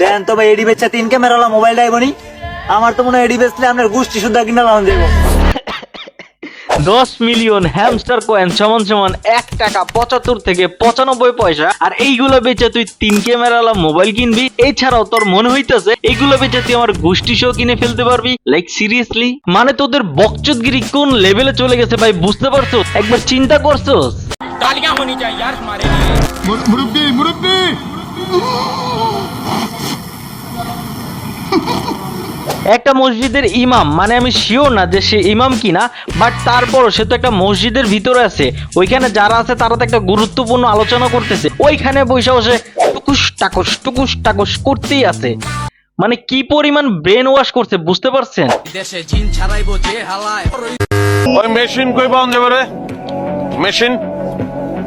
দেন তো ভাই এডি বেচা 3 ক্যামেরাওয়ালা মোবাইল ডাইবনি আমার তো মনে হয় এডি বেচলে আপনার গোষ্ঠী সুদ্ধা কিনা লাগান যাবো। 10 মিলিয়ন হ্যামস্টার কয়েন সমান সমান 1 টাকা 75 থেকে 95 পয়সা। আর এইগুলো বেচে তুই 3 ক্যামেরাওয়ালা মোবাইল কিনবি। এছাড়াও তোর মনে হইতেছে এইগুলো বেচে তুই আমার গোষ্ঠী শো কিনে ফেলতে পারবি? Like seriously? মানে তোদের বকচোদগিরি কোন লেভেলে চলে গেছে ভাই, বুঝতে পারছো? একবার চিন্তা করছোস? तालियां होनी चाहिए यार हमारे लिए। मुरुब्बी একটা মসজিদের ইমাম, মানে আমি শিওর না যে সে ইমাম কিনা, বাট তারপরও সে তো একটা মসজিদের ভিতরে আছে। ওইখানে যারা আছে তারা তো একটা গুরুত্বপূর্ণ আলোচনা করতেছে, ওইখানে বসে বসে টুকুস টাকুস করতেই আছে। মানে কি পরিমাণ ব্রেন ওয়াশ করছে বুঝতে পারছেন? দেশে জিন ছাড়াইবো যে হালায় ওই মেশিন কই পাওয়া যাবে রে? মেশিন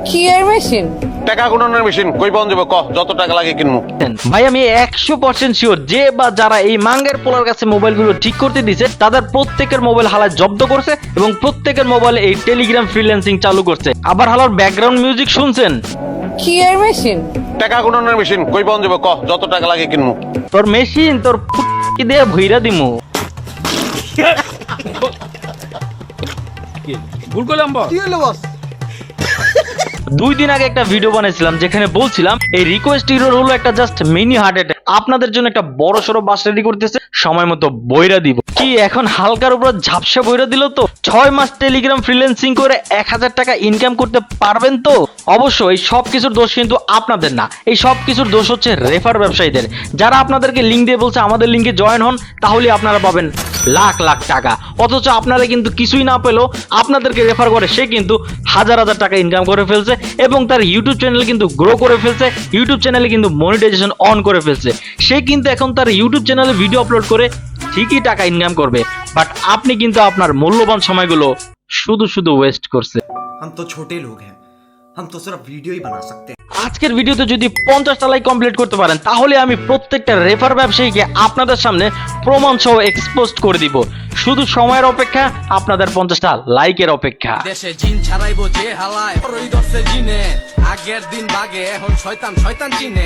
কি এর মেশিন? টাকা গুণনের মেশিন কই পাওয়া যাবে? ক যত টাকা লাগে কিনবো। ভাই আমি 100% শিওর যে বা যারা এই মাঙ্গের পোলার কাছে মোবাইলগুলো ঠিক করতে দিছে তাদের প্রত্যেকের মোবাইল হালায় জব্দ করছে এবং প্রত্যেকের মোবাইলে এই টেলিগ্রাম ফ্রিল্যান্সিং চালু করছে। আবার হালার ব্যাকগ্রাউন্ড মিউজিক শুনছেন? কি এর মেশিন? টাকা গুণনের মেশিন কই পাওয়া যাবে? ক যত টাকা লাগে কিনবো। তোর মেশিন তোর ফুটকি দিয়ে ভইরা দিমু। ভুল করলাম বস। 2 দিন আগে একটা ভিডিও বানাইছিলাম যেখানে বলছিলাম এই রিকোয়েস্ট হিরোর হলো একটা জাস্ট মিনি হার্ট অ্যাটাক, আপনাদের জন্য একটা বড় সড়ো বাস রেডি করতেছে, সময় মতো বইরা দিব। কি এখন হালকার উপর ঝাপসা বইরা দিল তো? 6 মাস টেলিগ্রাম ফ্রিল্যান্সিং করে 1000 টাকা ইনকাম করতে পারবেন তো? অবশ্য এই সব কিছুর দোষ কিন্তু আপনাদের না, এই সব কিছুর দোষ হচ্ছে রেফার ব্যবসায়ীদের, যারা আপনাদেরকে লিঙ্ক দিয়ে বলছে আমাদের লিঙ্কে জয়েন হন তাহলে আপনারা পাবেন লাখ লাখ টাকা, অথচ আপনারা কিন্তু কিছুই না পেলেও আপনাদেরকে রেফার করে সে কিন্তু হাজার হাজার টাকা ইনকাম করে ফেলছে এবং তার ইউটিউব চ্যানেল কিন্তু গ্রো করে ফেলছে, ইউটিউব চ্যানেলে কিন্তু মনিটাইজেশন অন করে ফেলছে। সে কিন্তু এখন তার ইউটিউব চ্যানেলে ভিডিও আপলোড করে ঠিকই টাকা ইনকাম করবে, বাট আপনি কিন্তু আপনার মূল্যবান সময়গুলো শুধু শুধু ওয়েস্ট করছে। हम तो छोटे लोग हैं, हम तो सिर्फ वीडियो ही बना सकते हैं। আজকের ভিডিওতে যদি 50টা লাইক কমপ্লিট করতে পারেন তাহলে আমি প্রত্যেকটা রেফার ব্যবসায়ীকে আপনাদের সামনে প্রমাণ সহ এক্সপোজ করে দিব। শুধু সময়ের অপেক্ষা, আপনাদের 50টা লাইকের অপেক্ষা। দেশে জিন ছাড়াইবো যে হালায় ওই দর্শে জিনে আগের দিন বাগে এখন শয়তান চিনে।